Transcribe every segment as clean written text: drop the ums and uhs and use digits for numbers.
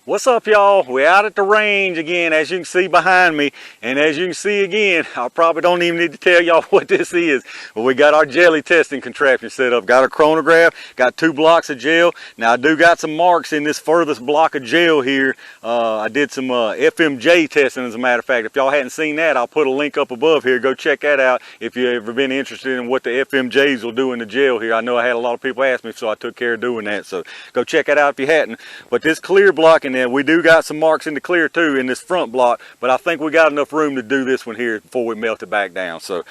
What's up, y'all? We're out at the range again, as you can see behind me, and as you can see again, I probably don't even need to tell y'all what this is, but we got our jelly testing contraption set up. Got a chronograph, got 2 blocks of gel. Now I do got some marks in this furthest block of gel here. I did some FMJ testing, as a matter of fact. If y'all hadn't seen that, I'll put a link up above here. Go check that out if you've ever been interested in what the FMJs will do in the gel here. I know I had a lot of people ask me, so I took care of doing that, so go check that out if you hadn't. But this clear block in there, we do got some marks in the clear too in this front block, but I think we got enough room to do this one here before we melt it back down. So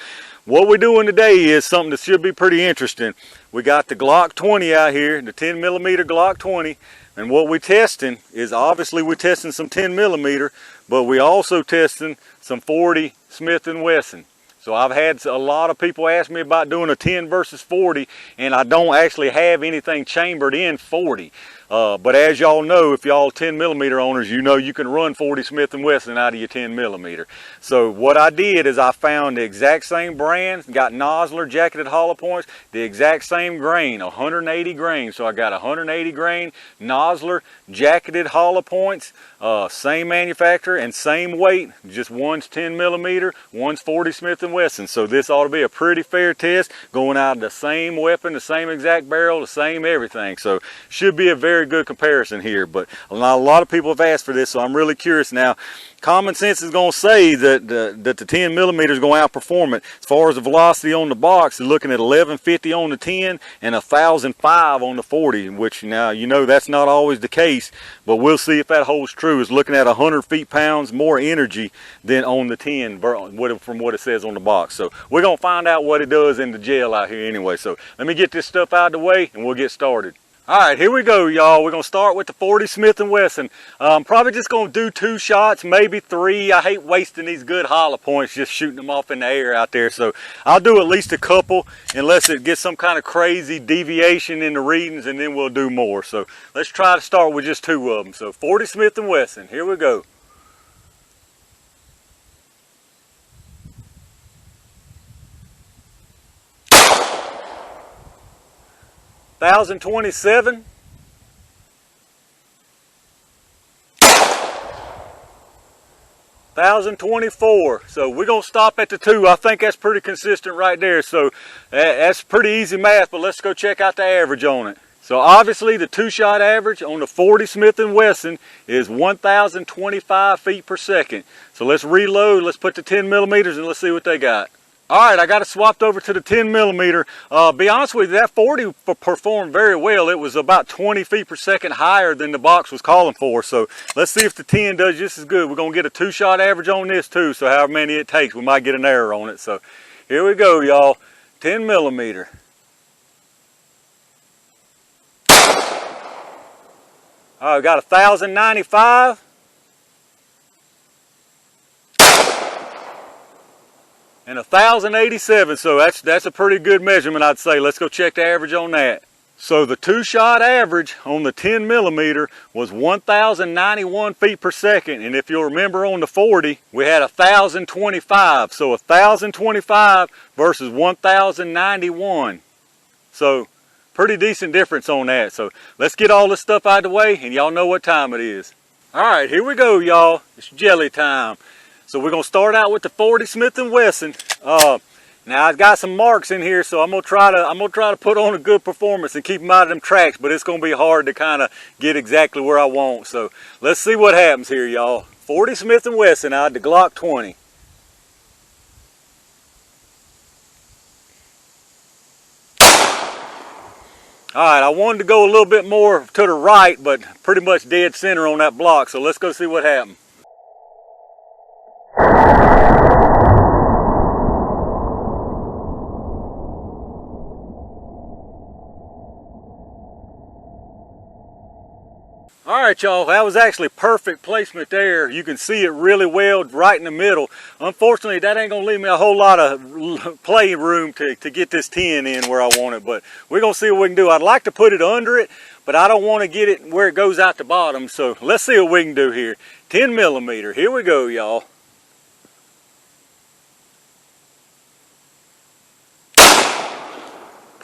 what we're doing today is something that should be pretty interesting. We got the Glock 20 out here, the 10mm Glock 20, and what we're testing is, obviously we're testing some 10mm, but we also testing some 40 Smith & Wesson. So I've had a lot of people ask me about doing a 10 versus 40, and I don't actually have anything chambered in 40. But as y'all know, if y'all 10mm owners, you know you can run 40 Smith & Wesson out of your 10mm. So what I did is I found the exact same brand, got Nosler jacketed hollow points, the exact same grain, 180 grain. So I got 180 grain Nosler jacketed hollow points, same manufacturer and same weight, just one's 10mm, one's 40 Smith & Wesson. So this ought to be a pretty fair test, going out of the same weapon, the same exact barrel, the same everything. So should be a very good comparison here, but a lot of people have asked for this, so I'm really curious. Now, common sense is going to say that the 10mm is going to outperform it. As far as the velocity on the box, they're looking at 1150 on the 10 and 1005 on the 40, which now you know that's not always the case, but we'll see if that holds true. It's looking at 100 feet-pounds more energy than on the 10 from what it says on the box. So we're going to find out what it does in the gel out here anyway. So let me get this stuff out of the way and we'll get started. All right, here we go, y'all. We're going to start with the 40 Smith & Wesson. I'm probably just going to do 2 shots, maybe 3. I hate wasting these good hollow points, just shooting them off in the air out there. So I'll do at least a couple, unless it gets some kind of crazy deviation in the readings, and then we'll do more. So let's try to start with just 2 of them. So 40 Smith & Wesson, here we go. $1,027, $1,024. So we're gonna stop at the 2. I think that's pretty consistent right there. So that's pretty easy math, but let's go check out the average on it. So obviously the 2-shot average on the 40 Smith & Wesson is 1,025 feet per second. So let's reload, let's put the 10mm and let's see what they got. All right, I got it swapped over to the 10mm. Be honest with you, that 40 performed very well. It was about 20 feet per second higher than the box was calling for. So let's see if the 10 does just as good. We're going to get a 2-shot average on this too, so however many it takes, we might get an error on it. So here we go, y'all. 10mm. All right, we got 1,095. And 1,087, so that's a pretty good measurement, I'd say. Let's go check the average on that. So the 2-shot average on the 10mm was 1,091 feet per second, and if you'll remember on the 40, we had 1,025. So 1,025 versus 1,091. So pretty decent difference on that. So let's get all this stuff out of the way, and y'all know what time it is. All right, here we go, y'all. It's jelly time. So we're gonna start out with the 40 Smith & Wesson. Now I've got some marks in here, so I'm gonna try to put on a good performance and keep them out of them tracks, but it's gonna be hard to kind of get exactly where I want. So let's see what happens here, y'all. 40 Smith & Wesson out of the Glock 20. All right, I wanted to go a little bit more to the right, but pretty much dead center on that block. So let's go see what happens. All right, y'all, that was actually perfect placement there. You can see it really well right in the middle. Unfortunately, that ain't gonna leave me a whole lot of play room to get this 10 in where I want it, but we're gonna see what we can do. I'd like to put it under it, but I don't want to get it where it goes out the bottom, so let's see what we can do here. 10mm, here we go, y'all.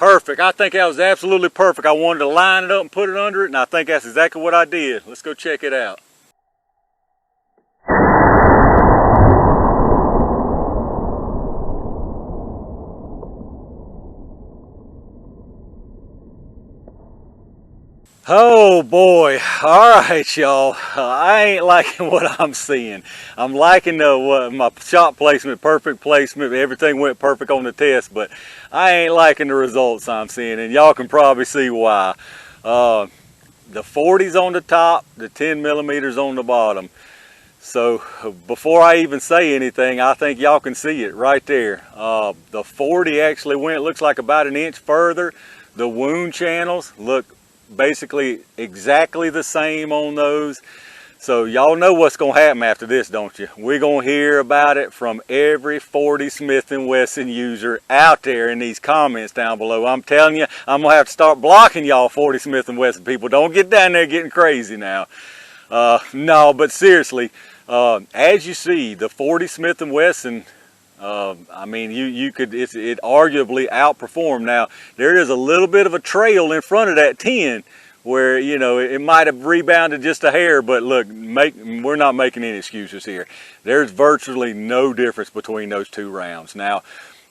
Perfect. I think that was absolutely perfect. I wanted to line it up and put it under it, and I think that's exactly what I did. Let's go check it out. Oh boy, alright y'all, I ain't liking what I'm seeing. I'm liking my shot placement, perfect placement, everything went perfect on the test, but I ain't liking the results I'm seeing, and y'all can probably see why. The 40's on the top, the 10 millimeters on the bottom. So before I even say anything, I think y'all can see it right there. The 40 actually went, looks like about an inch further. The wound channels look basically exactly the same on those. So y'all know what's gonna happen after this, don't you? We're gonna hear about it from every 40 Smith & Wesson user out there in these comments down below. I'm telling you, I'm gonna have to start blocking y'all 40 Smith & Wesson people. Don't get down there getting crazy now. No, but seriously, as you see, the 40 Smith & Wesson, I mean, it arguably outperformed. Now, there is a little bit of a trail in front of that 10 where, you know, it might have rebounded just a hair, but look, we're not making any excuses here. There's virtually no difference between those two rounds. Now,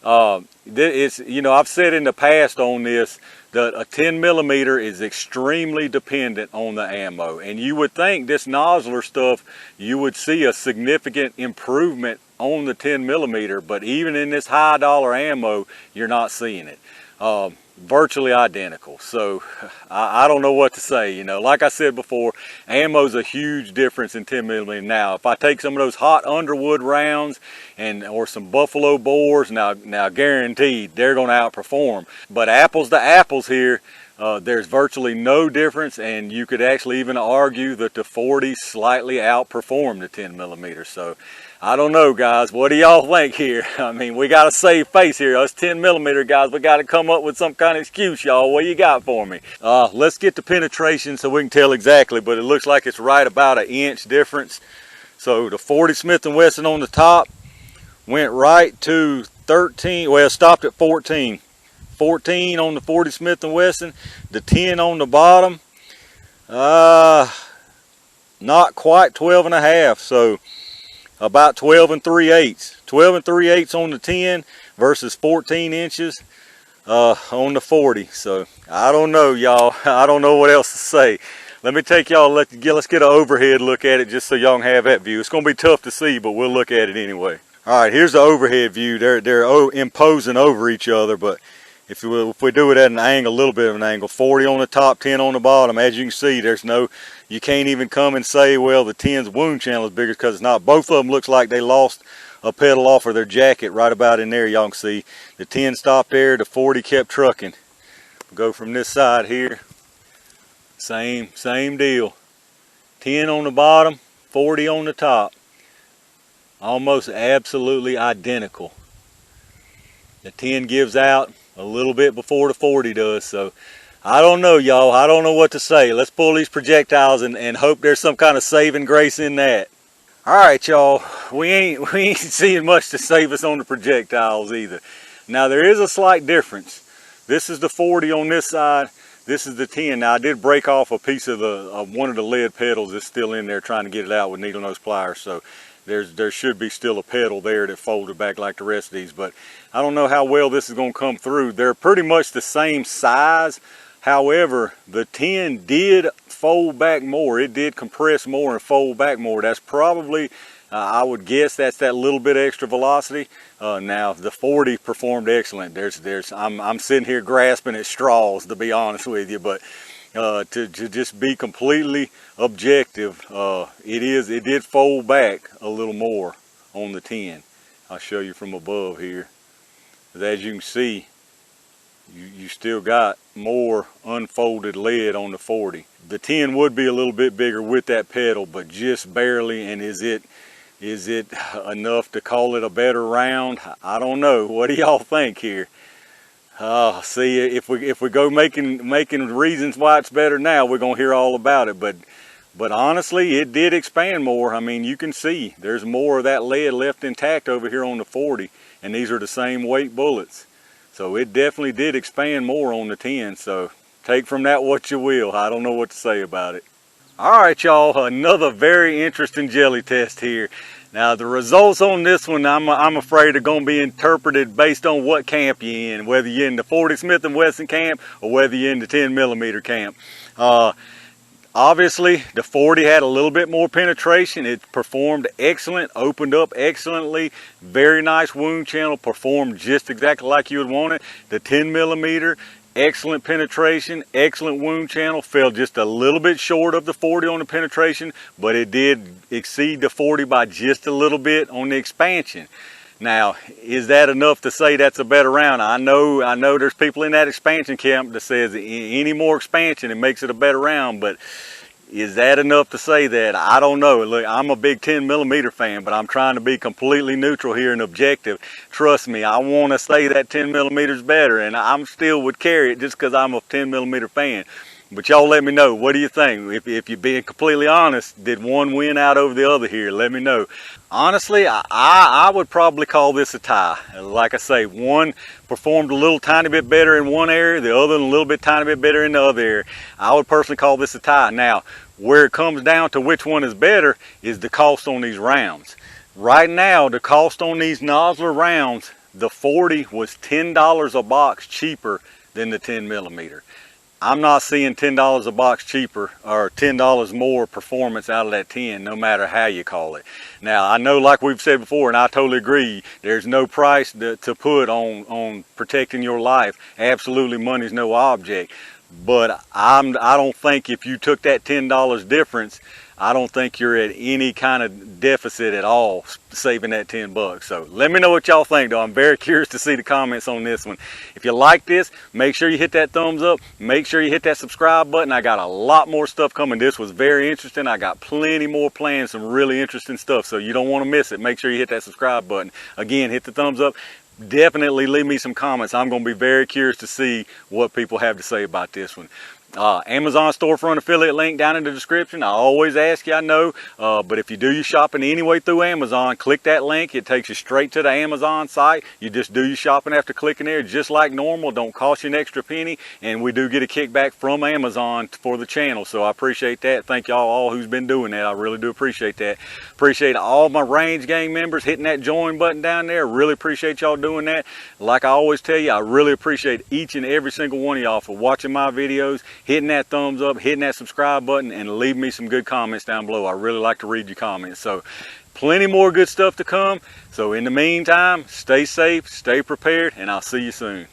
you know, I've said in the past on this that a 10 millimeter is extremely dependent on the ammo, and you would think this nozzler stuff, you would see a significant improvement on the 10 millimeter, but even in this high dollar ammo, you're not seeing it. Virtually identical. So I don't know what to say. You know, like I said before, ammo's a huge difference in 10 millimeter. Now, if I take some of those hot Underwood rounds or some Buffalo bores, now guaranteed they're going to outperform. But apples to apples here, there's virtually no difference, and you could actually even argue that the 40 slightly outperformed the 10 millimeter. So I don't know, guys. What do y'all think here? I mean, we got to save face here. Us 10 millimeter guys, we got to come up with some kind of excuse, y'all. What you got for me? Let's get the penetration so we can tell exactly, but it looks like it's right about an inch difference. So the 40 Smith & Wesson on the top went right to 13, well, stopped at 14. 14 on the 40 Smith & Wesson, the 10 on the bottom, not quite 12 and a half, so about 12 3/8. 12 3/8 on the 10 versus 14 inches on the 40. So I don't know, y'all. I don't know what else to say. Let me take y'all, let's get an overhead look at it just so y'all can have that view. It's going to be tough to see, but we'll look at it anyway. All right, here's the overhead view. They're imposing over each other, but if we do it at an angle, a little bit of an angle, 40 on the top, 10 on the bottom, as you can see, you can't even come and say, well, the 10's wound channel is bigger, because it's not. Both of them looks like they lost a pedal off of their jacket right about in there. Y'all can see the 10 stopped there, the 40 kept trucking. We'll go from this side here, same deal. 10 on the bottom, 40 on the top, almost absolutely identical. The 10 gives out a little bit before the 40 does, so I don't know, y'all. I don't know what to say. Let's pull these projectiles and hope there's some kind of saving grace in that. All right, y'all. We ain't seeing much to save us on the projectiles either. Now there is a slight difference. This is the 40 on this side. This is the 10. Now I did break off a piece of one of the lead pedals that's still in there, trying to get it out with needle nose pliers. So there should be still a pedal there that folded back like the rest of these, but I don't know how well this is going to come through. They're pretty much the same size. However, the 10 did fold back more. It did compress more and fold back more. That's probably, I would guess, that's that little bit extra velocity. Now the 40 performed excellent. I'm sitting here grasping at straws, to be honest with you, but to just be completely objective, it did fold back a little more on the 10. I'll show you from above here. As you can see, you still got more unfolded lead on the 40. The 10 would be a little bit bigger with that pedal, but just barely. And is it enough to call it a better round? I don't know. What do y'all think here? See, if we go making reasons why it's better now, we're gonna hear all about it. But honestly, it did expand more. I mean, you can see there's more of that lead left intact over here on the 40, and these are the same weight bullets. So it definitely did expand more on the 10. So take from that what you will. I don't know what to say about it. All right, y'all, another very interesting jelly test here. Now, the results on this one, I'm afraid are going to be interpreted based on what camp you're in, whether you're in the 40 Smith & Wesson camp or whether you're in the 10mm camp. Obviously, the 40 had a little bit more penetration. It performed excellent, opened up excellently, very nice wound channel, performed just exactly like you would want it. The 10mm, excellent penetration, excellent wound channel, fell just a little bit short of the 40 on the penetration, but it did exceed the 40 by just a little bit on the expansion. Now, is that enough to say that's a better round? I know there's people in that expansion camp that says any more expansion, it makes it a better round, but is that enough to say that? I don't know. Look, I'm a big 10mm fan, but I'm trying to be completely neutral here and objective. Trust me, I want to say that 10mm is better, and I'm still would carry it just because I'm a 10mm fan. But y'all let me know, what do you think? If you're being completely honest, did one win out over the other here? Let me know. Honestly, I would probably call this a tie. Like I say, one performed a little tiny bit better in one area, the other a little bit tiny bit better in the other area. I would personally call this a tie. Now, where it comes down to which one is better is the cost on these rounds. Right now, the cost on these Nosler rounds, the 40 was $10 a box cheaper than the 10mm. I'm not seeing $10 a box cheaper or $10 more performance out of that 10, no matter how you call it. Now, I know, like we've said before, and I totally agree, there's no price to put on protecting your life. Absolutely, money's no object. But I don't think if you took that $10 difference, I don't think you're at any kind of deficit at all saving that 10 bucks. So let me know what y'all think, though. I'm very curious to see the comments on this one. If you like this, make sure you hit that thumbs up. Make sure you hit that subscribe button. I got a lot more stuff coming. This was very interesting. I got plenty more planned, some really interesting stuff. So you don't want to miss it. Make sure you hit that subscribe button. Again, hit the thumbs up. Definitely leave me some comments. I'm going to be very curious to see what people have to say about this one. Amazon storefront affiliate link down in the description. I always ask you, I know, but if you do your shopping anyway through Amazon, click that link. It takes you straight to the Amazon site. You just do your shopping after clicking there, just like normal. Don't cost you an extra penny, and we do get a kickback from Amazon for the channel, so I appreciate that. Thank y'all all who's been doing that. I really do appreciate that. Appreciate all my Range Gang members hitting that join button down there. Really appreciate y'all doing that. Like I always tell you, I really appreciate each and every single one of y'all for watching my videos, hitting that thumbs up, hitting that subscribe button, and leave me some good comments down below. I really like to read your comments. So plenty more good stuff to come. So in the meantime, stay safe, stay prepared, and I'll see you soon.